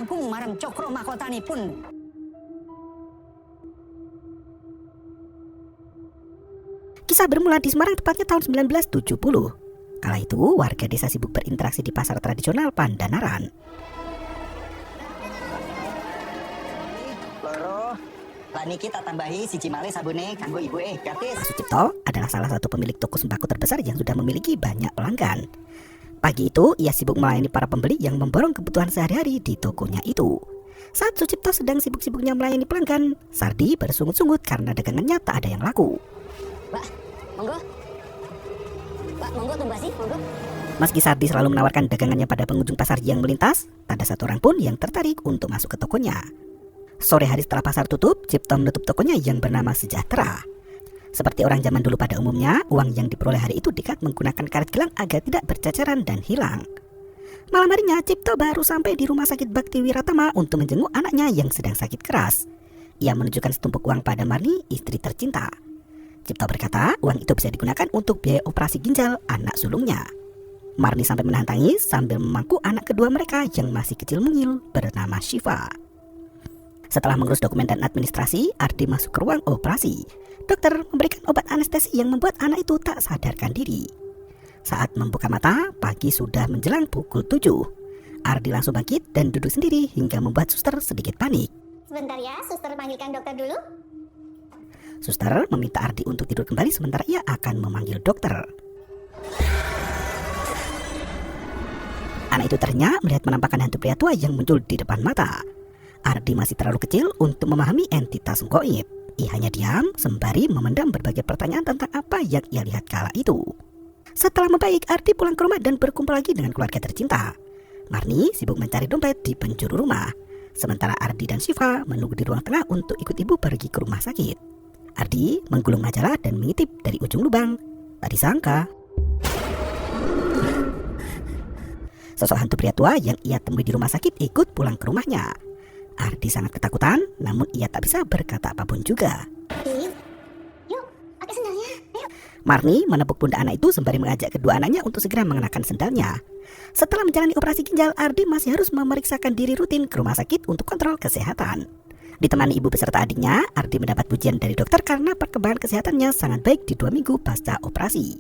langkung marang Cokro Mahkotanipun. Kisah bermula di Semarang tepatnya tahun 1970. Kala itu warga desa sibuk berinteraksi di pasar tradisional Pandanaran. Loro, lah niki tak tambahi siji malih sabune kanggo ibu gratis. Pak Sucipto adalah salah satu pemilik toko sembako terbesar yang sudah memiliki banyak pelanggan. Pagi itu, ia sibuk melayani para pembeli yang memborong kebutuhan sehari-hari di tokonya itu. Saat Sucipto sedang sibuk-sibuknya melayani pelanggan, Sardi bersungut-sungut karena dagangannya tak ada yang laku. Mbak, monggo. Mbak, monggo tumbasi, monggo. Meski Sardi selalu menawarkan dagangannya pada pengunjung pasar yang melintas, tak ada satu orang pun yang tertarik untuk masuk ke tokonya. Sore hari setelah pasar tutup, Cipto menutup tokonya yang bernama Sejahtera. Seperti orang zaman dulu pada umumnya, uang yang diperoleh hari itu diikat menggunakan karet gelang agar tidak berceceran dan hilang. Malam harinya, Cipto baru sampai di rumah sakit Bakti Wiratama untuk menjenguk anaknya yang sedang sakit keras. Ia menunjukkan setumpuk uang pada Marni, istri tercinta. Cipto berkata, uang itu bisa digunakan untuk biaya operasi ginjal anak sulungnya. Marni sampai menahan tangis sambil memangku anak kedua mereka yang masih kecil mungil bernama Syifa. Setelah mengurus dokumen dan administrasi, Ardi masuk ke ruang operasi. Dokter memberikan obat anestesi yang membuat anak itu tak sadarkan diri. Saat membuka mata, pagi sudah menjelang pukul 7. Ardi langsung bangkit dan duduk sendiri hingga membuat suster sedikit panik. Sebentar ya, suster panggilkan dokter dulu. Suster meminta Ardi untuk tidur kembali sementara ia akan memanggil dokter. Anak itu ternyata melihat penampakan hantu pria tua yang muncul di depan mata. Ardi masih terlalu kecil untuk memahami entitas goib. Ia hanya diam sembari memendam berbagai pertanyaan tentang apa yang ia lihat kala itu. Setelah membaik, Ardi pulang ke rumah dan berkumpul lagi dengan keluarga tercinta. Marni sibuk mencari dompet di penjuru rumah. Sementara Ardi dan Syifa menunggu di ruang tengah untuk ikut ibu pergi ke rumah sakit. Ardi menggulung majalah dan mengintip dari ujung lubang. Tak disangka, sosok hantu pria tua yang ia temui di rumah sakit ikut pulang ke rumahnya. Ardi sangat ketakutan, namun ia tak bisa berkata apapun juga. Yuk, pakai sendalnya, ayo. Marni menepuk pundak anak itu sembari mengajak kedua anaknya untuk segera mengenakan sendalnya. Setelah menjalani operasi ginjal, Ardi masih harus memeriksakan diri rutin ke rumah sakit untuk kontrol kesehatan. Ditemani ibu beserta adiknya, Ardi mendapat pujian dari dokter karena perkembangan kesehatannya sangat baik di 2 minggu pasca operasi.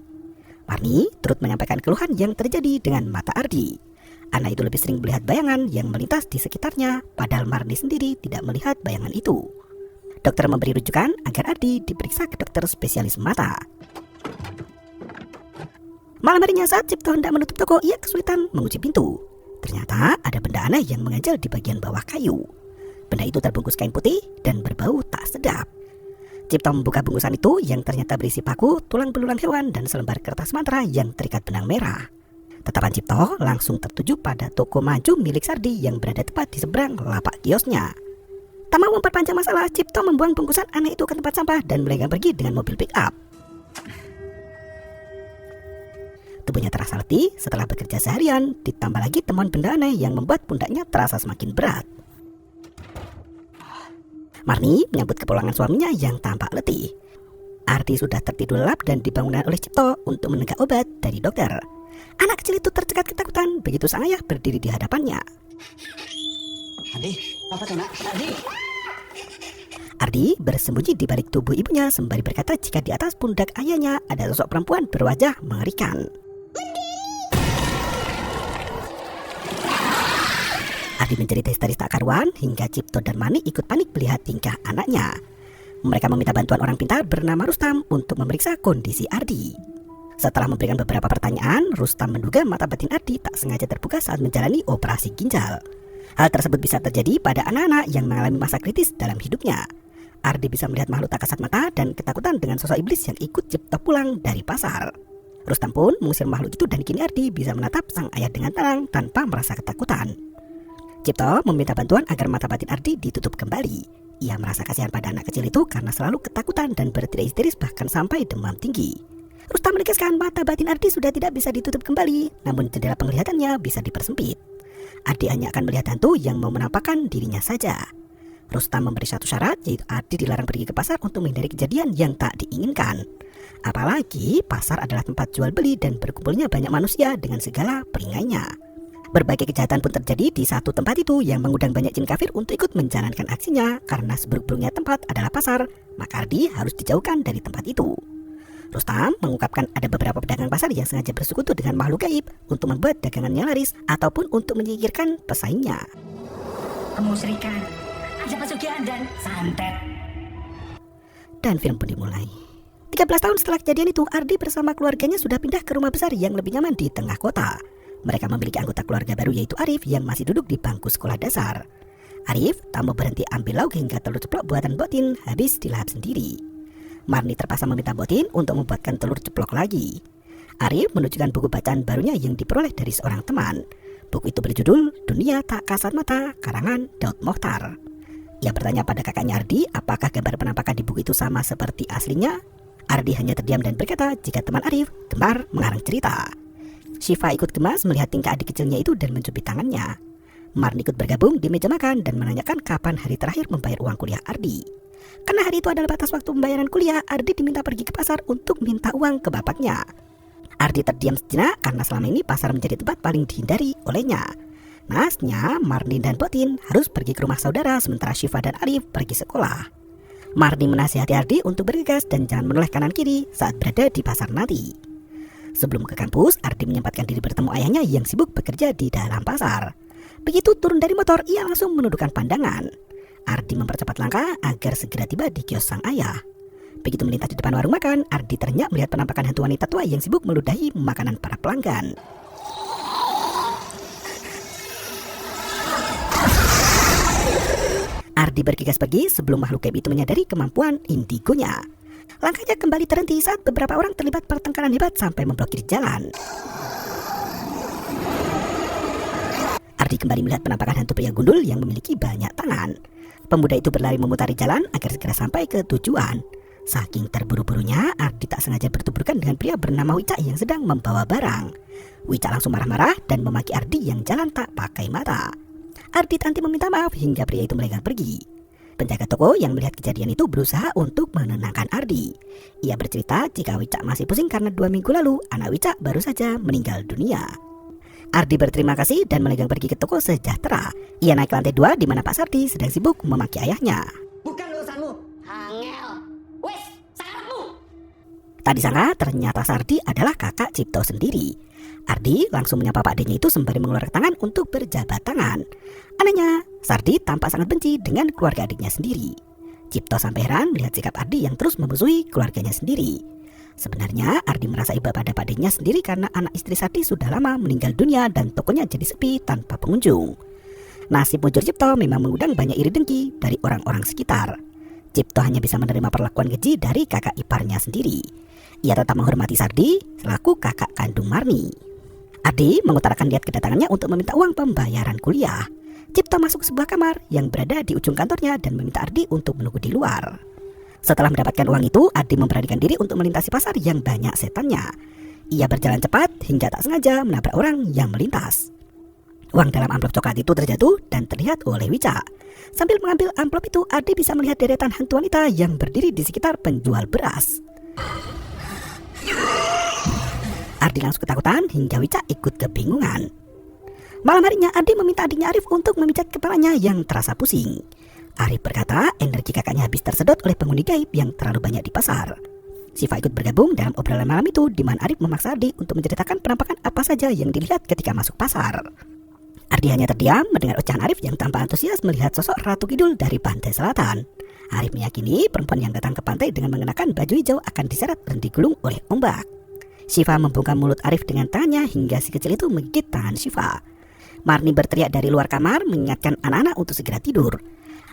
Marni turut menyampaikan keluhan yang terjadi dengan mata Ardi. Anak itu lebih sering melihat bayangan yang melintas di sekitarnya, padahal Marni sendiri tidak melihat bayangan itu. Dokter memberi rujukan agar Ardi diperiksa ke dokter spesialis mata. Malam harinya saat Cipto hendak menutup toko, ia kesulitan mengunci pintu. Ternyata ada benda aneh yang mengganjal di bagian bawah kayu. Benda itu terbungkus kain putih dan berbau tak sedap. Cipto membuka bungkusan itu yang ternyata berisi paku, tulang belulang hewan, dan selembar kertas mantra yang terikat benang merah. Tatapan Cipto langsung tertuju pada toko maju milik Sardi yang berada tepat di seberang lapak kiosnya. Tak mau memperpanjang masalah, Cipto membuang bungkusan aneh itu ke tempat sampah dan melenggang pergi dengan mobil pick up. Tubuhnya terasa letih setelah bekerja seharian, ditambah lagi temuan benda aneh yang membuat pundaknya terasa semakin berat. Marni menyambut kepulangan suaminya yang tampak letih. Ardi sudah tertidur lelap dan dibangunkan oleh Cipto untuk menenggak obat dari dokter. Anak kecil itu tercekat ketakutan begitu sang ayah berdiri di hadapannya. Ardi, apa tuh nak? Ardi. Ardi bersembunyi di balik tubuh ibunya sembari berkata jika di atas pundak ayahnya ada sosok perempuan berwajah mengerikan. Ardi menjerit histeris tak karuan hingga Cipto dan Mani ikut panik melihat tingkah anaknya. Mereka meminta bantuan orang pintar bernama Rustam untuk memeriksa kondisi Ardi. Setelah memberikan beberapa pertanyaan, Rustam menduga mata batin Ardi tak sengaja terbuka saat menjalani operasi ginjal. Hal tersebut bisa terjadi pada anak-anak yang mengalami masa kritis dalam hidupnya. Ardi bisa melihat makhluk tak kasat mata dan ketakutan dengan sosok iblis yang ikut Cipto pulang dari pasar. Rustam pun mengusir makhluk itu dan kini Ardi bisa menatap sang ayah dengan tenang tanpa merasa ketakutan. Cipto meminta bantuan agar mata batin Ardi ditutup kembali. Ia merasa kasihan pada anak kecil itu karena selalu ketakutan dan berteriak histeris bahkan sampai demam tinggi. Rustam menegaskan mata batin Ardi sudah tidak bisa ditutup kembali, namun jendela penglihatannya bisa dipersempit. Ardi hanya akan melihat hantu yang mau menampakkan dirinya saja. Rustam memberi satu syarat, yaitu Ardi dilarang pergi ke pasar untuk menghindari kejadian yang tak diinginkan. Apalagi pasar adalah tempat jual beli dan berkumpulnya banyak manusia dengan segala peringainya. Berbagai kejahatan pun terjadi di satu tempat itu yang mengundang banyak jin kafir untuk ikut menjalankan aksinya. Karena seburuk-buruknya tempat adalah pasar, maka Ardi harus dijauhkan dari tempat itu. Rustam mengungkapkan ada beberapa pedagang pasar yang sengaja bersekutu dengan makhluk gaib untuk membuat dagangannya laris ataupun untuk menyingkirkan pesaingnya. Kemusyrikan, ada pesugihan dan santet. Dan film pun dimulai. 13 tahun setelah kejadian itu, Ardi bersama keluarganya sudah pindah ke rumah besar yang lebih nyaman di tengah kota. Mereka memiliki anggota keluarga baru yaitu Arif yang masih duduk di bangku sekolah dasar. Arif tak mau berhenti ambil lauk hingga telur ceplok buatan Botin habis dilahap sendiri. Marni terpaksa meminta Botin untuk membuatkan telur ceplok lagi. Arif menunjukkan buku bacaan barunya yang diperoleh dari seorang teman. Buku itu berjudul Dunia Tak Kasat Mata, karangan Daud Mokhtar. Ia bertanya pada kakaknya Ardi apakah gambar penampakan di buku itu sama seperti aslinya. Ardi hanya terdiam dan berkata jika teman Arif gemar mengarang cerita. Syifa ikut gemas melihat tingkah adik kecilnya itu dan mencubit tangannya. Marni ikut bergabung di meja makan dan menanyakan kapan hari terakhir membayar uang kuliah Ardi. Karena hari itu adalah batas waktu pembayaran kuliah, Ardi diminta pergi ke pasar untuk minta uang ke bapaknya. Ardi terdiam sejenak karena selama ini pasar menjadi tempat paling dihindari olehnya. Nasnya, Marni dan Botin harus pergi ke rumah saudara sementara Syifa dan Arif pergi sekolah. Marni menasihati Ardi untuk bergegas dan jangan menoleh kanan kiri saat berada di pasar nanti. Sebelum ke kampus, Ardi menyempatkan diri bertemu ayahnya yang sibuk bekerja di dalam pasar. Begitu turun dari motor, ia langsung menundukkan pandangan. Ardi mempercepat langkah agar segera tiba di kios sang ayah. Begitu melintas di depan warung makan, Ardi ternyata melihat penampakan hantu wanita tua yang sibuk meludahi makanan para pelanggan. Ardi bergegas pergi sebelum makhluk gaib itu menyadari kemampuan indigonya. Langkahnya kembali terhenti saat beberapa orang terlibat pertengkaran hebat sampai memblokir jalan. Ardi kembali melihat penampakan hantu pria gundul yang memiliki banyak tangan. Pemuda itu berlari memutari jalan agar segera sampai ke tujuan. Saking terburu-burunya, Ardi tak sengaja bertuburkan dengan pria bernama Wicak yang sedang membawa barang. Wicak langsung marah-marah dan memaki Ardi yang jalan tak pakai mata. Ardi tanti meminta maaf hingga pria itu melenggang pergi. Penjaga toko yang melihat kejadian itu berusaha untuk menenangkan Ardi. Ia bercerita jika Wicak masih pusing karena 2 minggu lalu anak Wicak baru saja meninggal dunia. Ardi berterima kasih dan melenggang pergi ke toko Sejahtera. Ia naik ke lantai 2 di mana Pak Sardi sedang sibuk memaki ayahnya. Bukan urusanmu. Angel, wes, sakarepmu. Tak disangka ternyata Sardi adalah kakak Cipto sendiri. Ardi langsung menyapa Pak D-nya itu sembari mengeluarkan tangan untuk berjabat tangan. Anehnya, Sardi tampak sangat benci dengan keluarga adiknya sendiri. Cipto sampai heran melihat sikap Ardi yang terus memusuhi keluarganya sendiri. Sebenarnya Ardi merasa iba pada Pak D-nya sendiri karena anak istri Sardi sudah lama meninggal dunia dan tokonya jadi sepi tanpa pengunjung. Nasib mujur Cipto memang mengundang banyak iri dengki dari orang-orang sekitar. Cipto hanya bisa menerima perlakuan keji dari kakak iparnya sendiri. Ia tetap menghormati Sardi selaku kakak kandung Marni. Ardi mengutarakan niat kedatangannya untuk meminta uang pembayaran kuliah. Cipto masuk ke sebuah kamar yang berada di ujung kantornya dan meminta Ardi untuk menunggu di luar. Setelah mendapatkan uang itu, Ardi memberanikan diri untuk melintasi pasar yang banyak setannya. Ia berjalan cepat hingga tak sengaja menabrak orang yang melintas. Uang dalam amplop coklat itu terjatuh dan terlihat oleh Wicak. Sambil mengambil amplop itu, Ardi bisa melihat deretan hantu wanita yang berdiri di sekitar penjual beras. Ardi langsung ketakutan hingga Wicak ikut kebingungan. Malam harinya Ardi meminta adiknya Arif untuk memijat kepalanya yang terasa pusing. Arif berkata energi kakaknya habis tersedot oleh penghuni gaib yang terlalu banyak di pasar. Syifa ikut bergabung dalam obrolan malam itu di mana Arif memaksa Ardi untuk menceritakan penampakan apa saja yang dilihat ketika masuk pasar. Ardi hanya terdiam mendengar ucapan Arif yang tanpa antusias melihat sosok Ratu Kidul dari pantai selatan. Arif meyakini perempuan yang datang ke pantai dengan mengenakan baju hijau akan diseret dan digulung oleh ombak. Syifa membungkam mulut Arif dengan tangannya hingga si kecil itu menggigit tangan Syifa. Marni berteriak dari luar kamar mengingatkan anak-anak untuk segera tidur.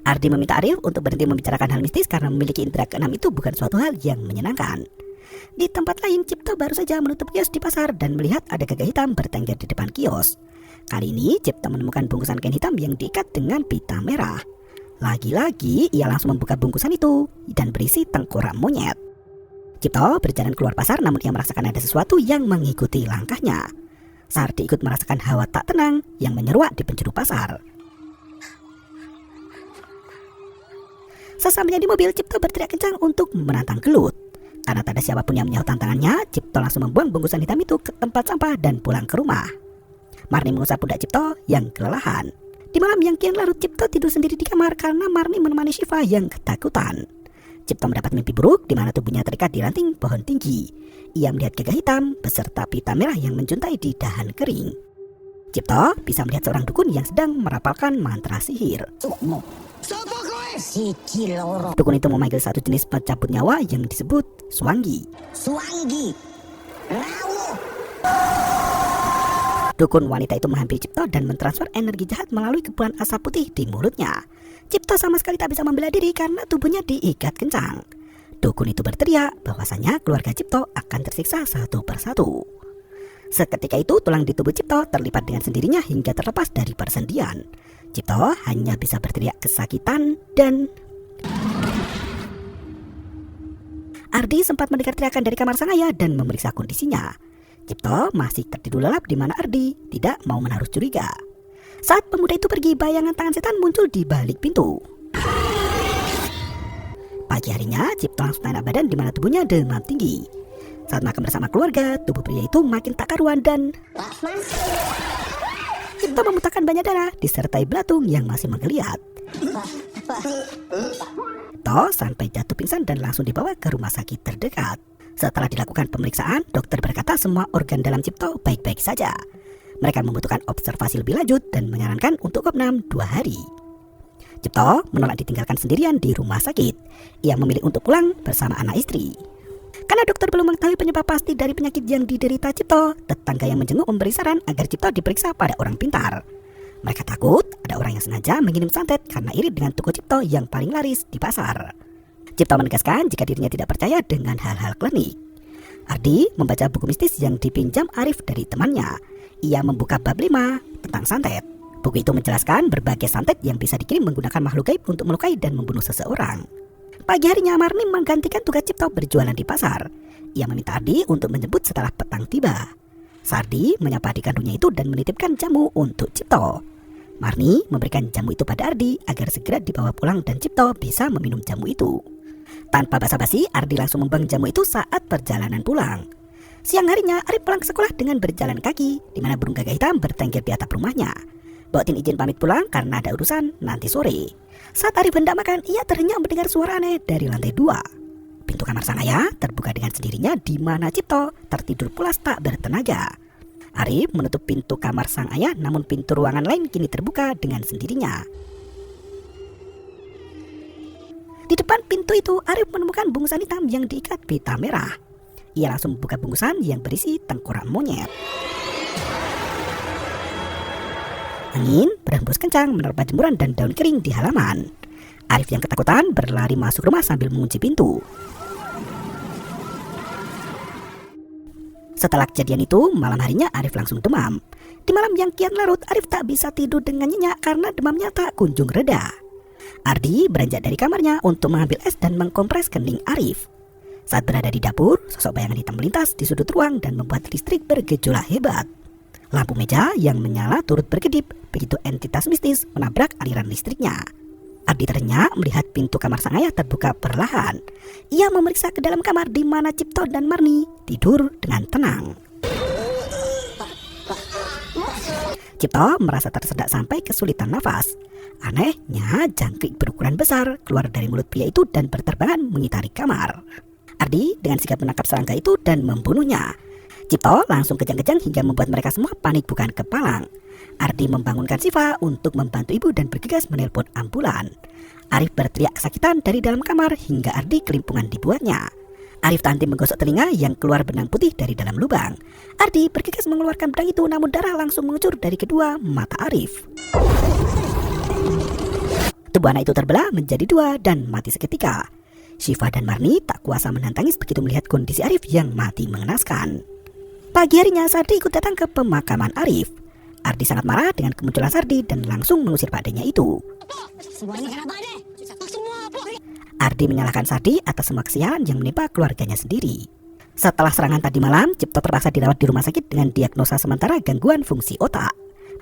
Ardi meminta Arif untuk berhenti membicarakan hal mistis karena memiliki indera keenam itu bukan suatu hal yang menyenangkan. Di tempat lain, Cipto baru saja menutup kios di pasar dan melihat ada gagak hitam bertengger di depan kios. Kali ini Cipto menemukan bungkusan kain hitam yang diikat dengan pita merah. Lagi-lagi ia langsung membuka bungkusan itu dan berisi tengkorak monyet. Cipto berjalan keluar pasar namun ia merasakan ada sesuatu yang mengikuti langkahnya. Sardi ikut merasakan hawa tak tenang yang menyeruak di penjuru pasar. Sesampainya di mobil, Cipto berteriak kencang untuk menantang gelut. Karena tak ada siapapun yang menyaut tantangannya, Cipto langsung membuang bungkusan hitam itu ke tempat sampah dan pulang ke rumah. Marni mengusap pundak Cipto yang kelelahan. Di malam yang kian larut, Cipto tidur sendiri di kamar karena Marni menemani Syifa yang ketakutan. Cipto mendapat mimpi buruk di mana tubuhnya terikat di ranting pohon tinggi. Ia melihat gagak hitam beserta pita merah yang menjuntai di dahan kering. Cipto bisa melihat seorang dukun yang sedang merapalkan mantra sihir. Sukmo. Sopo kowe? Siji loro. Dukun itu memanggil satu jenis pencabut nyawa yang disebut Suanggi. Suanggi. Rawuh. Dukun wanita itu menghampiri Cipto dan mentransfer energi jahat melalui kepulan asap putih di mulutnya. Cipto sama sekali tak bisa membela diri karena tubuhnya diikat kencang. Dukun itu berteriak bahwasanya keluarga Cipto akan tersiksa satu persatu. Seketika itu tulang di tubuh Cipto terlipat dengan sendirinya hingga terlepas dari persendian. Cipto hanya bisa berteriak kesakitan dan... Ardi sempat mendengar teriakan dari kamar sang ayah dan memeriksa kondisinya. Cipto masih tertidur lelap di mana Ardi tidak mau menaruh curiga. Saat pemuda itu pergi, bayangan tangan setan muncul di balik pintu. Pagi harinya, Cipto langsung naik badan di mana tubuhnya demam tinggi. Saat makan bersama keluarga, tubuh pria itu makin tak karuan dan Cipto memuntahkan banyak darah disertai belatung yang masih menggeliat. Cipto sampai jatuh pingsan dan langsung dibawa ke rumah sakit terdekat. Setelah dilakukan pemeriksaan, dokter berkata semua organ dalam Cipto baik-baik saja. Mereka membutuhkan observasi lebih lanjut dan menyarankan untuk opnam 2 hari. Cipto menolak ditinggalkan sendirian di rumah sakit. Ia memilih untuk pulang bersama anak istri. Karena dokter belum mengetahui penyebab pasti dari penyakit yang diderita Cipto, tetangga yang menjenguk memberi saran agar Cipto diperiksa pada orang pintar. Mereka takut ada orang yang sengaja mengirim santet karena iri dengan toko Cipto yang paling laris di pasar. Cipto menegaskan jika dirinya tidak percaya dengan hal-hal klinik. Ardi membaca buku mistis yang dipinjam Arif dari temannya. Ia membuka bab 5 tentang santet. Buku itu menjelaskan berbagai santet yang bisa dikirim menggunakan makhluk gaib untuk melukai dan membunuh seseorang. Pagi harinya Marni menggantikan tugas Cipto berjualan di pasar. Ia meminta Ardi untuk menjemput setelah petang tiba. Sardi menyapa adik kandungnya itu dan menitipkan jamu untuk Cipto. Marni memberikan jamu itu pada Ardi agar segera dibawa pulang dan Cipto bisa meminum jamu itu. Tanpa basa-basi, Ardi langsung membuang jamu itu saat perjalanan pulang. Siang harinya, Arif pulang ke sekolah dengan berjalan kaki, di mana burung gagak hitam bertengger di atap rumahnya. Batin izin pamit pulang karena ada urusan nanti sore. Saat Arif hendak makan, ia terhenyak mendengar suara aneh dari lantai 2. Pintu kamar sang ayah terbuka dengan sendirinya di mana Cipto tertidur pulas tak bertenaga. Arif menutup pintu kamar sang ayah, namun pintu ruangan lain kini terbuka dengan sendirinya. Di depan pintu itu, Arif menemukan bungkusan hitam yang diikat pita merah. Ia langsung membuka bungkusan yang berisi tengkorak monyet. Angin berhembus kencang menerpa jemuran dan daun kering di halaman. Arif yang ketakutan berlari masuk rumah sambil mengunci pintu. Setelah kejadian itu, malam harinya Arif langsung demam. Di malam yang kian larut, Arif tak bisa tidur dengan nyenyak karena demamnya tak kunjung reda. Ardi beranjak dari kamarnya untuk mengambil es dan mengkompres kening Arif. Saat berada di dapur, sosok bayangan hitam melintas di sudut ruang dan membuat listrik bergejolak hebat. Lampu meja yang menyala turut berkedip begitu entitas mistis menabrak aliran listriknya. Ardi terhenyak melihat pintu kamar sang ayah terbuka perlahan. Ia memeriksa ke dalam kamar di mana Cipto dan Marni tidur dengan tenang. Cipto merasa tersedak sampai kesulitan nafas. Anehnya, jangkrik berukuran besar keluar dari mulut pria itu dan berterbangan mengitari kamar. Ardi dengan sigap menangkap serangga itu dan membunuhnya. Cipto langsung kejang-kejang hingga membuat mereka semua panik bukan kepalang. Ardi membangunkan Syifa untuk membantu ibu dan bergegas menelpon ambulan. Arif berteriak kesakitan dari dalam kamar hingga Ardi kelimpungan dibuatnya. Arif tak henti menggosok telinga yang keluar benang putih dari dalam lubang. Ardi bergegas mengeluarkan benang itu, namun darah langsung mengucur dari kedua mata Arif. Tubuh anak itu terbelah menjadi 2 dan mati seketika. Syifa dan Marni tak kuasa menahan tangis begitu melihat kondisi Arif yang mati mengenaskan. Pagi harinya Sardi ikut datang ke pemakaman Arif. Ardi sangat marah dengan kemunculan Sardi dan langsung mengusir pakdenya itu. Ardi menyalahkan Sardi atas semua kesialan yang menimpa keluarganya sendiri. Setelah serangan tadi malam, Cipto terpaksa dirawat di rumah sakit dengan diagnosa sementara gangguan fungsi otak.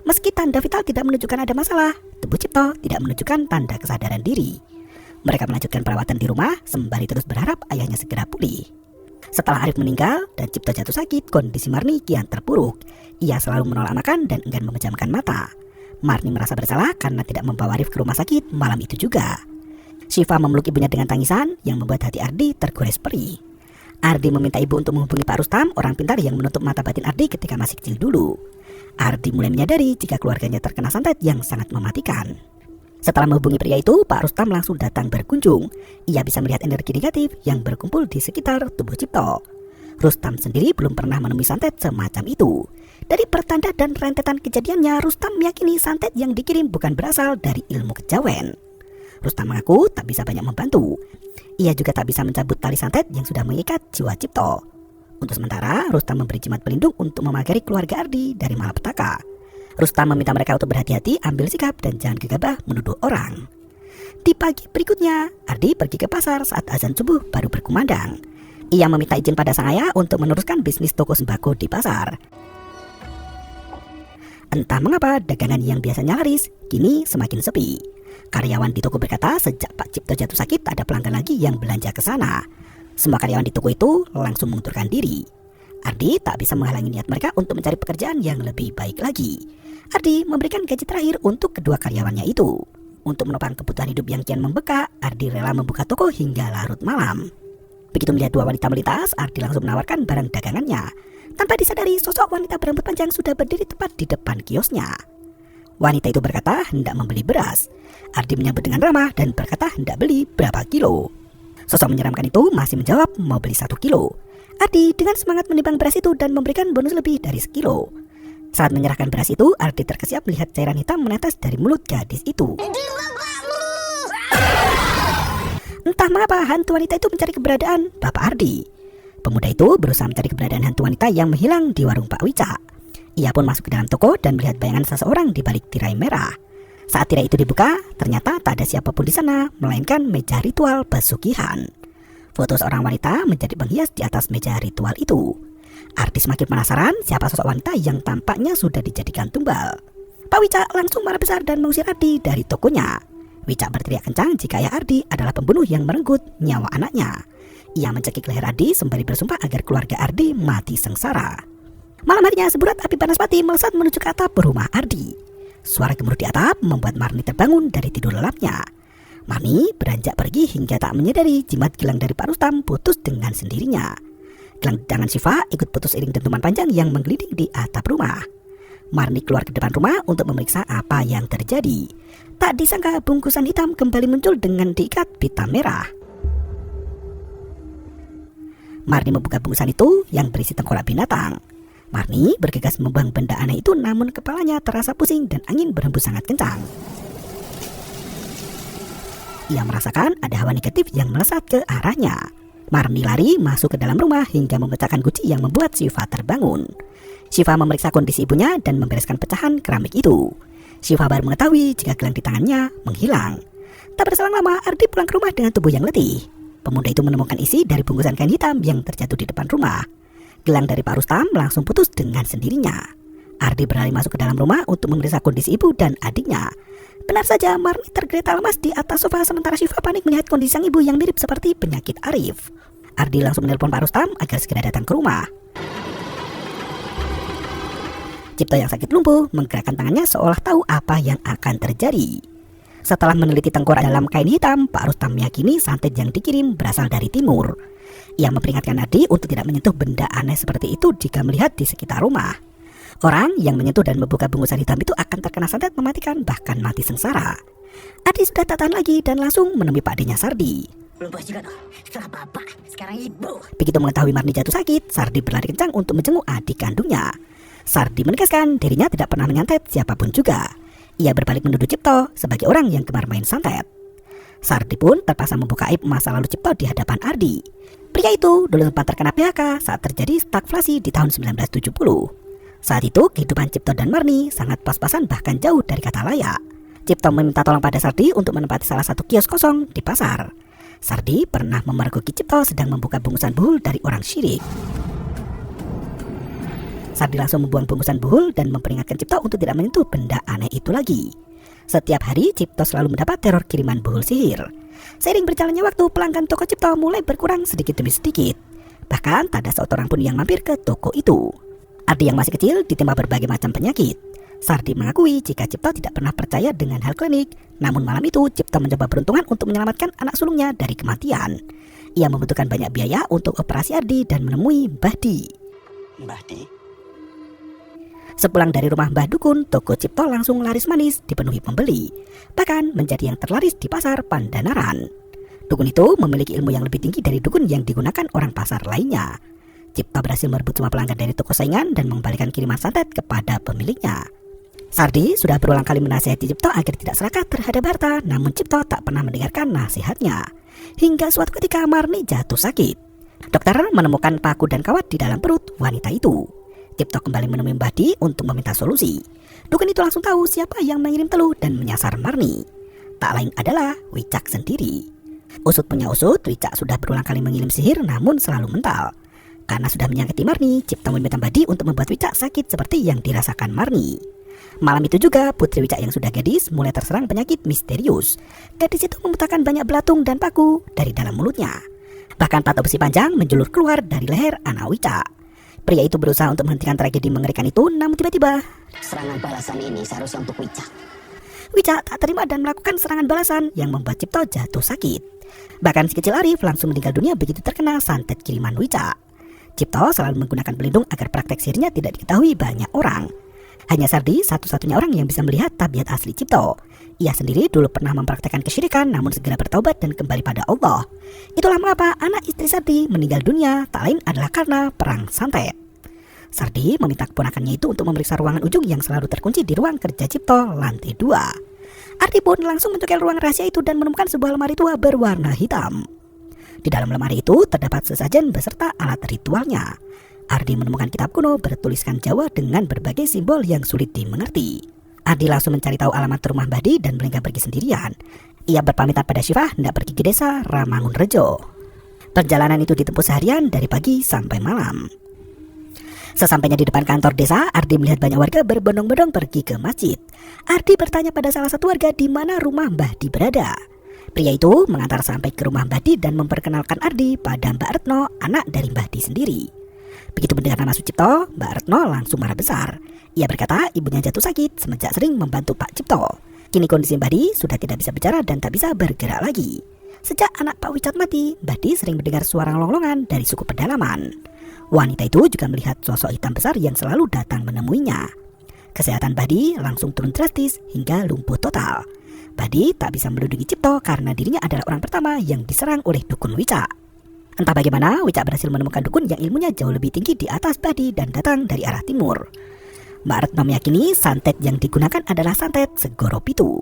Meski tanda vital tidak menunjukkan ada masalah, tubuh Cipto tidak menunjukkan tanda kesadaran diri. Mereka melanjutkan perawatan di rumah sembari terus berharap ayahnya segera pulih. Setelah Arif meninggal dan Cipto jatuh sakit, kondisi Marni kian terpuruk. Ia selalu menolak makan dan enggan memejamkan mata. Marni merasa bersalah karena tidak membawa Arif ke rumah sakit malam itu juga. Syifa memeluk ibunya dengan tangisan yang membuat hati Ardi tergores perih. Ardi meminta ibu untuk menghubungi Pak Rustam, orang pintar yang menutup mata batin Ardi ketika masih kecil dulu. Ardi mulai menyadari jika keluarganya terkena santet yang sangat mematikan. Setelah menghubungi pria itu, Pak Rustam langsung datang berkunjung. Ia bisa melihat energi negatif yang berkumpul di sekitar tubuh Cipto. Rustam sendiri belum pernah menemui santet semacam itu. Dari pertanda dan rentetan kejadiannya, Rustam meyakini santet yang dikirim bukan berasal dari ilmu kejawen. Rustam mengaku tak bisa banyak membantu. Ia juga tak bisa mencabut tali santet yang sudah mengikat jiwa Cipto. Untuk sementara, Rustam memberi jimat pelindung untuk memagari keluarga Ardi dari malapetaka. Rustam meminta mereka untuk berhati-hati, ambil sikap, dan jangan gegabah menuduh orang. Di pagi berikutnya, Ardi pergi ke pasar saat azan subuh baru berkumandang. Ia meminta izin pada sang ayah untuk meneruskan bisnis toko sembako di pasar. Entah mengapa dagangan yang biasanya laris kini semakin sepi. Karyawan di toko berkata sejak Pak Cipto jatuh sakit tak ada pelanggan lagi yang belanja ke sana. Semua karyawan di toko itu langsung mengundurkan diri. Ardi tak bisa menghalangi niat mereka untuk mencari pekerjaan yang lebih baik lagi. Ardi memberikan gaji terakhir untuk kedua karyawannya itu. Untuk menopang kebutuhan hidup yang kian membekak, Ardi rela membuka toko hingga larut malam. Begitu melihat dua wanita melintas, Ardi langsung menawarkan barang dagangannya. Tanpa disadari, sosok wanita berambut panjang sudah berdiri tepat di depan kiosnya. Wanita itu berkata hendak membeli beras. Ardi menyambut dengan ramah dan berkata hendak beli berapa kilo. Sosok menyeramkan itu masih menjawab mau beli 1 kilo. Ardi dengan semangat menimbang beras itu dan memberikan bonus lebih dari 1 kilo. Saat menyerahkan beras itu, Ardi terkesiap melihat cairan hitam menetes dari mulut gadis itu. Entah mengapa hantu wanita itu mencari keberadaan Bapak Ardi. Pemuda itu berusaha mencari keberadaan hantu wanita yang menghilang di warung Pak Wicak. Ia pun masuk ke dalam toko dan melihat bayangan seseorang di balik tirai merah. Saat tirai itu dibuka, ternyata tak ada siapapun di sana, melainkan meja ritual pesugihan. Foto seorang wanita menjadi penghias di atas meja ritual itu. Ardi semakin penasaran siapa sosok wanita yang tampaknya sudah dijadikan tumbal. Pak Wicak langsung marah besar dan mengusir Ardi dari tokonya. Wicak berteriak kencang jika ayah Ardi adalah pembunuh yang merenggut nyawa anaknya. Ia mencekik leher Ardi sembari bersumpah agar keluarga Ardi mati sengsara. Malam harinya seburat api panas mati melesat menuju ke atap rumah Ardi. Suara gemuruh di atap membuat Marni terbangun dari tidur lelapnya. Marni beranjak pergi hingga tak menyadari jimat gilang dari Pak Rustam putus dengan sendirinya. Gelang di tangan Syifa ikut putus iring dentuman panjang yang menggelinding di atap rumah. Marni keluar ke depan rumah untuk memeriksa apa yang terjadi. Tak disangka bungkusan hitam kembali muncul dengan diikat pita merah. Marni membuka bungkusan itu yang berisi tengkorak binatang. Marni bergegas membuang benda aneh itu, namun kepalanya terasa pusing dan angin berhembus sangat kencang. Ia merasakan ada hawa negatif yang melesat ke arahnya. Marni lari masuk ke dalam rumah hingga memecahkan guci yang membuat Syifa terbangun. Syifa memeriksa kondisi ibunya dan membereskan pecahan keramik itu. Syifa baru mengetahui jika gelang di tangannya menghilang. Tak berselang lama, Ardi pulang ke rumah dengan tubuh yang letih. Pemuda itu menemukan isi dari bungkusan kain hitam yang terjatuh di depan rumah. Gelang dari Pak Rustam langsung putus dengan sendirinya. Ardi berlari masuk ke dalam rumah untuk memeriksa kondisi ibu dan adiknya. Benar saja, Marni tergeletak lemas di atas sofa sementara Syifa panik melihat kondisi sang ibu yang mirip seperti penyakit Arif. Ardi langsung menelpon Pak Rustam agar segera datang ke rumah. Cipto yang sakit lumpuh menggerakkan tangannya seolah tahu apa yang akan terjadi. Setelah meneliti tengkorak dalam kain hitam, Pak Rustam meyakini santet yang dikirim berasal dari timur. Ia memperingatkan Ardi untuk tidak menyentuh benda aneh seperti itu jika melihat di sekitar rumah. Orang yang menyentuh dan membuka bungkusan hitam itu akan terkena santet mematikan, bahkan mati sengsara. Ardi sudah tak tahan lagi dan langsung menemui Pak Denya Sardi. Belum puas juga toh, setelah bapak, sekarang ibu. Begitu mengetahui Marni jatuh sakit, Sardi berlari kencang untuk menjenguk adik kandungnya. Sardi menegaskan dirinya tidak pernah menyantet siapapun juga. Ia berbalik menuduh Cipto sebagai orang yang gemar main santet. Sardi pun terpaksa membuka aib masa lalu Cipto di hadapan Ardi. Pria itu dulu sempat terkena PHK saat terjadi stagflasi di tahun 1970. Saat itu kehidupan Cipto dan Marni sangat pas-pasan, bahkan jauh dari kata layak. Cipto meminta tolong pada Sardi untuk menempati salah satu kios kosong di pasar. Sardi pernah memergoki Cipto sedang membuka bungkusan buhul dari orang syirik. Sardi langsung membuang bungkusan buhul dan memperingatkan Cipto untuk tidak menyentuh benda aneh itu lagi. Setiap hari Cipto selalu mendapat teror kiriman buhul sihir. Seiring berjalannya waktu, pelanggan toko Cipto mulai berkurang sedikit demi sedikit. Bahkan tak ada seorang pun yang mampir ke toko itu. Ardi yang masih kecil ditimpa berbagai macam penyakit. Sardi mengakui jika Cipto tidak pernah percaya dengan hal klinik. Namun malam itu Cipto mencoba peruntungan untuk menyelamatkan anak sulungnya dari kematian. Ia membutuhkan banyak biaya untuk operasi Ardi dan menemui Mbah Di. Mbah Di? Sepulang dari rumah Mbah Dukun, toko Cipto langsung laris manis dipenuhi pembeli. Bahkan menjadi yang terlaris di pasar Pandanaran. Dukun itu memiliki ilmu yang lebih tinggi dari dukun yang digunakan orang pasar lainnya. Cipto berhasil merebut semua pelanggan dari toko saingan dan mengembalikan kiriman santet kepada pemiliknya. Sardi sudah berulang kali menasihati Cipto agar tidak serakah terhadap harta, namun Cipto tak pernah mendengarkan nasihatnya. Hingga suatu ketika Marni jatuh sakit. Dokter menemukan paku dan kawat di dalam perut wanita itu. Cipto kembali menemui Mbah Di untuk meminta solusi. Dukun itu langsung tahu siapa yang mengirim teluh dan menyasar Marni. Tak lain adalah Wicak sendiri. Usut punya usut, Wicak sudah berulang kali mengirim sihir namun selalu mental. Karena sudah menyakiti Marni, Cipto meminta Mbah Di untuk membuat Wicak sakit seperti yang dirasakan Marni. Malam itu juga Putri Wicak yang sudah gadis mulai terserang penyakit misterius. Gadis itu memuntahkan banyak belatung dan paku dari dalam mulutnya. Bahkan tato besi panjang menjulur keluar dari leher anak Wicak. Pria itu berusaha untuk menghentikan tragedi mengerikan itu, namun tiba-tiba Serangan balasan ini seharusnya untuk Wicak. Wicak tak terima dan melakukan serangan balasan yang membuat Cipto jatuh sakit. Bahkan si kecil Arif langsung meninggal dunia begitu terkena santet kiriman Wicak. Cipto selalu menggunakan pelindung agar praktek sihirnya tidak diketahui banyak orang. Hanya Sardi satu-satunya orang yang bisa melihat tabiat asli Cipto. Ia sendiri dulu pernah mempraktekkan kesyirikan namun segera bertaubat dan kembali pada Allah. Itulah mengapa anak istri Sardi meninggal dunia tak lain adalah karena perang santet. Sardi meminta keponakannya itu untuk memeriksa ruangan ujung yang selalu terkunci di ruang kerja Cipto lantai 2. Ardi pun langsung mencekal ruang rahasia itu dan menemukan sebuah lemari tua berwarna hitam. Di dalam lemari itu terdapat sesajen beserta alat ritualnya. Ardi menemukan kitab kuno bertuliskan Jawa dengan berbagai simbol yang sulit dimengerti. Ardi langsung mencari tahu alamat rumah Mbah Di dan melingkar pergi sendirian. Ia berpamitan pada Syifa hendak pergi ke desa Ramangunrejo. Perjalanan itu ditempuh seharian dari pagi sampai malam. Sesampainya di depan kantor desa, Ardi melihat banyak warga berbondong-bondong pergi ke masjid. Ardi bertanya pada salah satu warga di mana rumah Mbah Di berada. Pria itu mengantar sampai ke rumah Mbah Di dan memperkenalkan Ardi pada Mbak Retno, anak dari Mbah Di sendiri. Begitu mendengar nama Sucipto, Mbak Retno langsung marah besar. Ia berkata ibunya jatuh sakit semenjak sering membantu Pak Cipto. Kini kondisi Mbah Di sudah tidak bisa bicara dan tak bisa bergerak lagi. Sejak anak Pak Wicat mati, Mbah Di sering mendengar suara longlongan dari suku pedalaman. Wanita itu juga melihat sosok hitam besar yang selalu datang menemuinya. Kesehatan Mbah Di langsung turun drastis hingga lumpuh total. Mbah Di tak bisa melindungi Cipto karena dirinya adalah orang pertama yang diserang oleh dukun Wicak. Entah bagaimana, Wicak berhasil menemukan dukun yang ilmunya jauh lebih tinggi di atas Mbah Di dan datang dari arah timur. Mbak Retno meyakini santet yang digunakan adalah santet Segoro Pitu.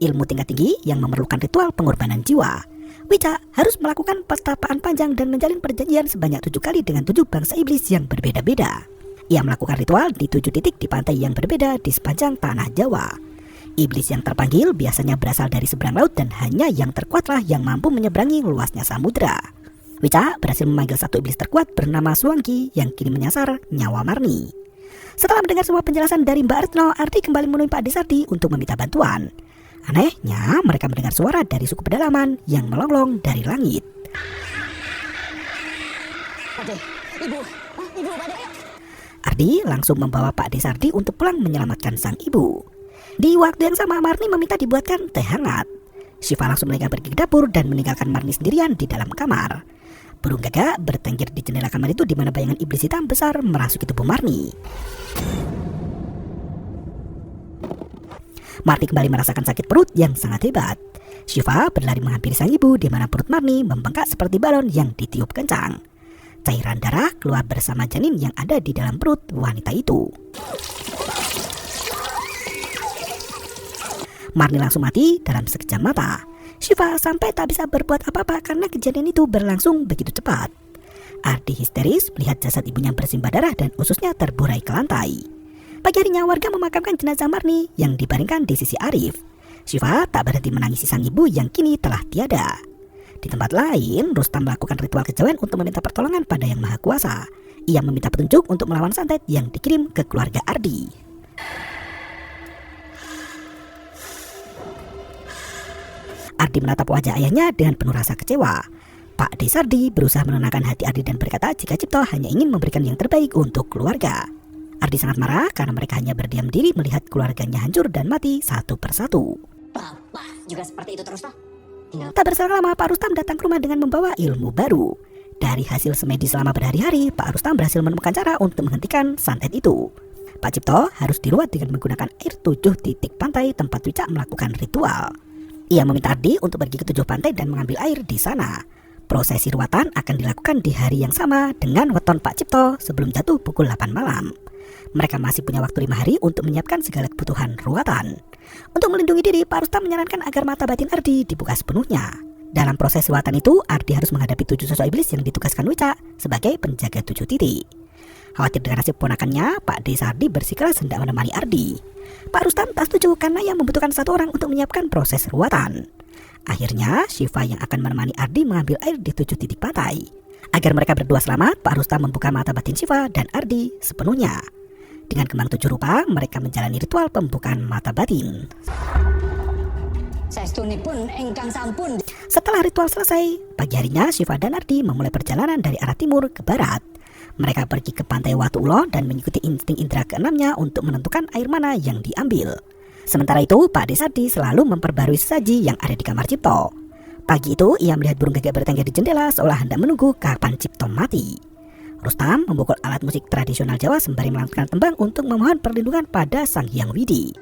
Ilmu tingkat tinggi yang memerlukan ritual pengorbanan jiwa. Wicak harus melakukan pertapaan panjang dan menjalin perjanjian sebanyak 7 kali dengan 7 bangsa iblis yang berbeda-beda. Ia melakukan ritual di 7 titik di pantai yang berbeda di sepanjang tanah Jawa. Iblis yang terpanggil biasanya berasal dari seberang laut dan hanya yang terkuatlah yang mampu menyeberangi luasnya samudera. Wicak berhasil memanggil satu iblis terkuat bernama Suangki yang kini menyasar nyawa Marni. Setelah mendengar semua penjelasan dari Mbak Retno, Ardi kembali menemui Pak Desardi untuk meminta bantuan. Anehnya, mereka mendengar suara dari suku pedalaman yang melonglong dari langit. Ade, ibu, Ade. Ardi langsung membawa Pak Desardi untuk pulang menyelamatkan sang ibu. Di waktu yang sama, Marni meminta dibuatkan teh hangat. Syifa langsung melenggang pergi ke dapur dan meninggalkan Marni sendirian di dalam kamar. Burung gagak bertengger di jendela kamar itu di mana bayangan iblis hitam besar merasuki tubuh Marni. Marni kembali merasakan sakit perut yang sangat hebat. Syifa berlari menghampiri sang ibu di mana perut Marni membengkak seperti balon yang ditiup kencang. Cairan darah keluar bersama janin yang ada di dalam perut wanita itu. Marni langsung mati dalam sekejap mata. Syifa sampai tak bisa berbuat apa-apa karena kejadian itu berlangsung begitu cepat. Ardi histeris melihat jasad ibunya bersimbah darah dan ususnya terburai ke lantai. Pagi harinya warga memakamkan jenazah Marni yang dibaringkan di sisi Arif. Syifa tak berhenti menangisi sang ibu yang kini telah tiada. Di tempat lain, Rustam melakukan ritual kejawen untuk meminta pertolongan pada Yang Maha Kuasa. Ia meminta petunjuk untuk melawan santet yang dikirim ke keluarga Ardi. Ardi menatap wajah ayahnya dengan penuh rasa kecewa. Pak D. Sardi berusaha menenangkan hati Ardi dan berkata jika Cipto hanya ingin memberikan yang terbaik untuk keluarga. Ardi sangat marah karena mereka hanya berdiam diri melihat keluarganya hancur dan mati satu persatu. Bapak juga seperti itu terus toh. Tak berselang lama Pak Rustam datang ke rumah dengan membawa ilmu baru. Dari hasil semedi selama berhari-hari, Pak Rustam berhasil menemukan cara untuk menghentikan santet itu. Pak Cipto harus diruat dengan menggunakan air 7 titik pantai tempat Wicak melakukan ritual. Ia meminta Ardi untuk pergi ke 7 pantai dan mengambil air di sana. Prosesi ruatan akan dilakukan di hari yang sama dengan weton Pak Cipto sebelum jatuh pukul 8 malam. Mereka masih punya waktu 5 hari untuk menyiapkan segala kebutuhan ruatan. Untuk melindungi diri, Pak Rustam menyarankan agar mata batin Ardi dibuka sepenuhnya. Dalam proses ruatan itu, Ardi harus menghadapi 7 sosok iblis yang ditugaskan Wicak sebagai penjaga 7 titik. Khawatir dengan nasib ponakannya, Pak D. Sardi bersikeras hendak menemani Ardi. Pak Rustam tak setuju karena ia membutuhkan 1 orang untuk menyiapkan proses ruatan. Akhirnya, Syifa yang akan menemani Ardi mengambil air di 7 titik pantai. Agar mereka berdua selamat, Pak Rustam membuka mata batin Syifa dan Ardi sepenuhnya. Dengan kembang 7 rupa, mereka menjalani ritual pembukaan mata batin. Saestunipun ingkang sampun. Setelah ritual selesai, pagi harinya Syifa dan Ardi memulai perjalanan dari arah timur ke barat. Mereka pergi ke pantai Watu Ulo dan mengikuti insting indera keenamnya untuk menentukan air mana yang diambil. Sementara itu, Pak D. Sardi selalu memperbarui sesaji yang ada di kamar Cipto. Pagi itu, ia melihat burung gagak bertengger di jendela seolah hendak menunggu kapan Cipto mati. Rustam memukul alat musik tradisional Jawa sembari melantunkan tembang untuk memohon perlindungan pada Sang Hyang Widi.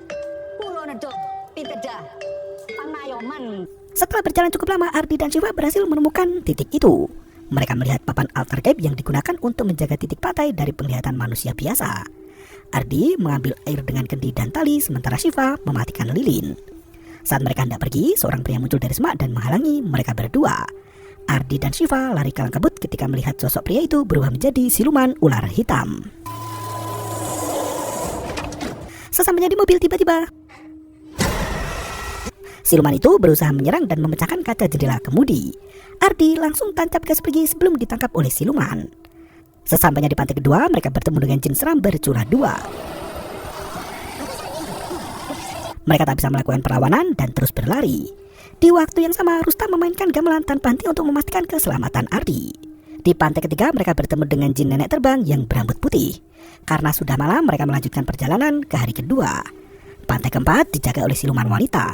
Setelah berjalan cukup lama, Ardi dan Syifa berhasil menemukan titik itu. Mereka melihat papan altar gaib yang digunakan untuk menjaga titik pantai dari penglihatan manusia biasa. Ardi mengambil air dengan kendi dan tali, sementara Syifa mematikan lilin. Saat mereka hendak pergi, seorang pria muncul dari semak dan menghalangi mereka berdua. Ardi dan Syifa lari kalang kabut ketika melihat sosok pria itu berubah menjadi siluman ular hitam. Sesampainya di mobil, tiba-tiba siluman itu berusaha menyerang dan memecahkan kaca jendela kemudi. Ardi langsung tancap gas pergi sebelum ditangkap oleh siluman. Sesampainya di pantai kedua, mereka bertemu dengan jin seram bercula 2. Mereka tak bisa melakukan perlawanan dan terus berlari. Di waktu yang sama, Rustam memainkan gamelan tanpa henti untuk memastikan keselamatan Ardi. Di pantai ketiga, mereka bertemu dengan jin nenek terbang yang berambut putih. Karena sudah malam, mereka melanjutkan perjalanan ke hari kedua. Pantai keempat dijaga oleh siluman wanita.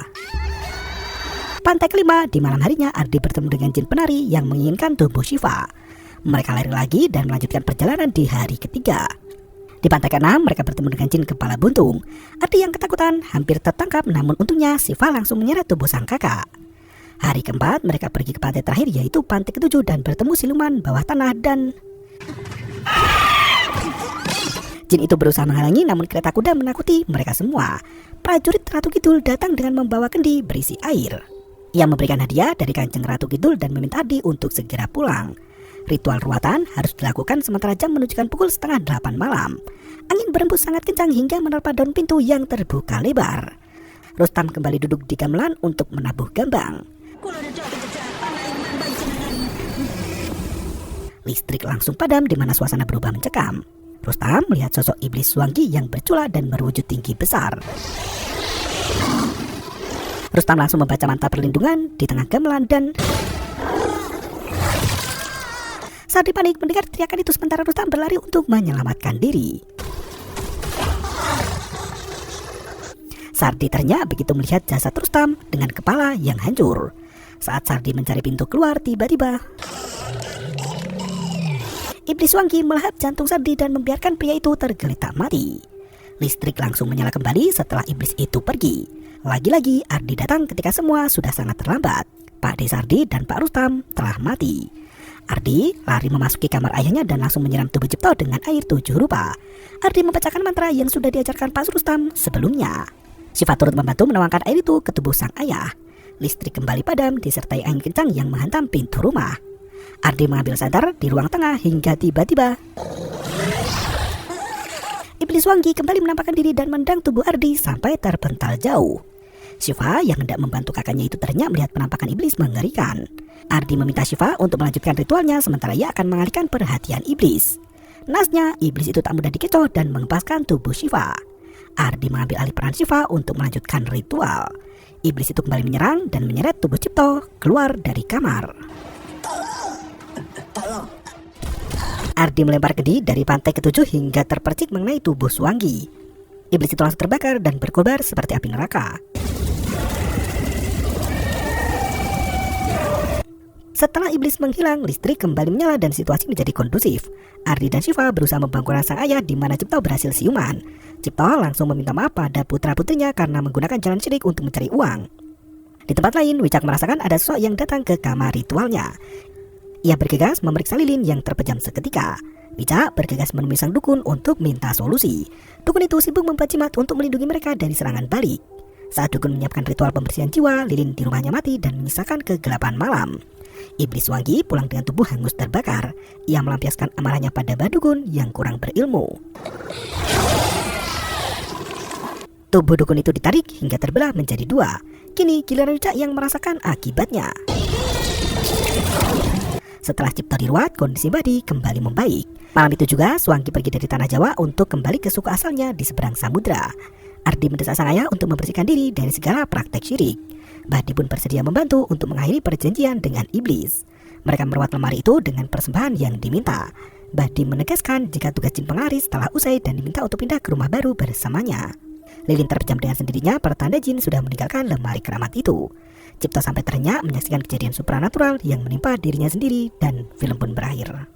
Pantai kelima, di malam harinya, Ardi bertemu dengan jin penari yang menginginkan tubuh Syifa. Mereka lari lagi dan melanjutkan perjalanan di hari ketiga. Di pantai keenam, mereka bertemu dengan jin kepala buntung. Ardi yang ketakutan hampir tertangkap, namun untungnya Syifa langsung menyeret tubuh sang kakak. Hari keempat, mereka pergi ke pantai terakhir yaitu pantai ketujuh dan bertemu siluman bawah tanah dan jin itu berusaha menghalangi, namun kereta kuda menakuti mereka semua. Prajurit Ratu Kidul datang dengan membawa kendi berisi air. Ia memberikan hadiah dari Kanjeng Ratu Kidul dan meminta Ardi untuk segera pulang. Ritual ruatan harus dilakukan sementara jam menunjukkan pukul 7:30 malam. Angin berembus sangat kencang hingga menerpa daun pintu yang terbuka lebar. Rustam kembali duduk di gamelan untuk menabuh gambang. Listrik langsung padam di mana suasana berubah mencekam. Rustam melihat sosok iblis Suanggi yang bercula dan berwujud tinggi besar. Rustam langsung membaca mantra perlindungan di tengah gamelan dan Sardi panik mendengar teriakan itu, sementara Rustam berlari untuk menyelamatkan diri. Sardi ternyata begitu melihat jasad Rustam dengan kepala yang hancur. Saat Sardi mencari pintu keluar, tiba-tiba iblis Suanggi melahap jantung Sardi dan membiarkan pria itu tergeletak mati. Listrik langsung menyala kembali setelah iblis itu pergi. Lagi-lagi Ardi datang ketika semua sudah sangat terlambat. Pak D. Sardi dan Pak Rustam telah mati. Ardi lari memasuki kamar ayahnya dan langsung menyiram tubuh Cipto dengan air 7 rupa. Ardi membacakan mantra yang sudah diajarkan Pak Rustam sebelumnya. Syifa turut membantu menuangkan air itu ke tubuh sang ayah. Listrik kembali padam disertai angin kencang yang menghantam pintu rumah. Ardi mengambil senter di ruang tengah hingga tiba-tiba iblis Suanggi kembali menampakkan diri dan mendang tubuh Ardi sampai terpental jauh. Syifa yang hendak membantu kakaknya itu ternyata melihat penampakan iblis mengerikan. Ardi meminta Syifa untuk melanjutkan ritualnya sementara ia akan mengalihkan perhatian iblis. Nasnya, iblis itu tak mudah dikecoh dan mengempaskan tubuh Syifa. Ardi mengambil alih peran Syifa untuk melanjutkan ritual. Iblis itu kembali menyerang dan menyeret tubuh Cipto keluar dari kamar. Ardi melempar kendi dari pantai ke-7 hingga terpercik mengenai tubuh Swangi. Iblis itu langsung terbakar dan berkobar seperti api neraka. Setelah iblis menghilang, listrik kembali menyala dan situasi menjadi kondusif. Ardi dan Syifa berusaha membangkitkan sang ayah di mana Cipto berhasil siuman. Cipto langsung meminta maaf pada putra-putrinya karena menggunakan jalan syirik untuk mencari uang. Di tempat lain, Wicak merasakan ada sosok yang datang ke kamar ritualnya. Ia bergegas memeriksa lilin yang terpejam seketika. Wicak bergegas menemui sang dukun untuk minta solusi. Dukun itu sibuk membuat jimat untuk melindungi mereka dari serangan balik. Saat dukun menyiapkan ritual pembersihan jiwa, lilin di rumahnya mati dan menyisakan kegelapan malam. Iblis Swangi pulang dengan tubuh hangus terbakar. Ia melampiaskan amarahnya pada Badukun yang kurang berilmu. Tubuh dukun itu ditarik hingga terbelah menjadi dua. Kini giliran Wicak yang merasakan akibatnya. Setelah Cipto diruat, kondisi Badi kembali membaik. Malam itu juga Swangi pergi dari tanah Jawa untuk kembali ke suku asalnya di seberang samudra. Ardi mendesak sang ayah untuk membersihkan diri dari segala praktek syirik. Badi pun bersedia membantu untuk mengakhiri perjanjian dengan iblis. Mereka merawat lemari itu dengan persembahan yang diminta. Badi menegaskan jika tugas jin penglaris telah usai dan diminta untuk pindah ke rumah baru bersamanya. Lilin terpejam dengan sendirinya pertanda jin sudah meninggalkan lemari keramat itu. Cipto sampai terenyak menyaksikan kejadian supranatural yang menimpa dirinya sendiri dan film pun berakhir.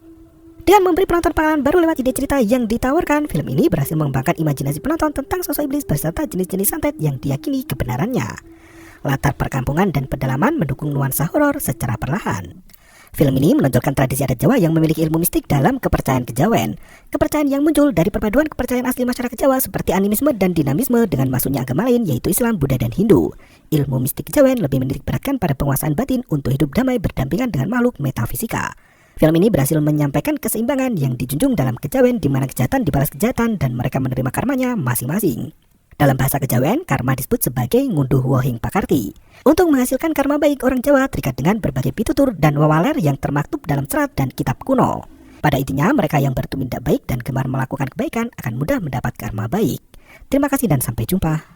Dengan memberi penonton pengalaman baru lewat ide cerita yang ditawarkan, film ini berhasil mengembangkan imajinasi penonton tentang sosok iblis beserta jenis-jenis santet yang diyakini kebenarannya. Latar perkampungan dan pedalaman mendukung nuansa horor secara perlahan. Film ini menonjolkan tradisi adat Jawa yang memiliki ilmu mistik dalam kepercayaan kejawen. Kepercayaan yang muncul dari perpaduan kepercayaan asli masyarakat Jawa seperti animisme dan dinamisme dengan masuknya agama lain yaitu Islam, Buddha, dan Hindu. Ilmu mistik kejawen lebih menitik beratkan pada penguasaan batin untuk hidup damai berdampingan dengan makhluk metafisika. Film ini berhasil menyampaikan keseimbangan yang dijunjung dalam kejawen di mana kejahatan dibalas kejahatan dan mereka menerima karmanya masing-masing. Dalam bahasa kejawen, karma disebut sebagai ngunduh wohing pakarti. Untuk menghasilkan karma baik, orang Jawa terikat dengan berbagai pitutur dan wawaler yang termaktub dalam serat dan kitab kuno. Pada intinya, mereka yang bertumindak baik dan gemar melakukan kebaikan akan mudah mendapat karma baik. Terima kasih dan sampai jumpa.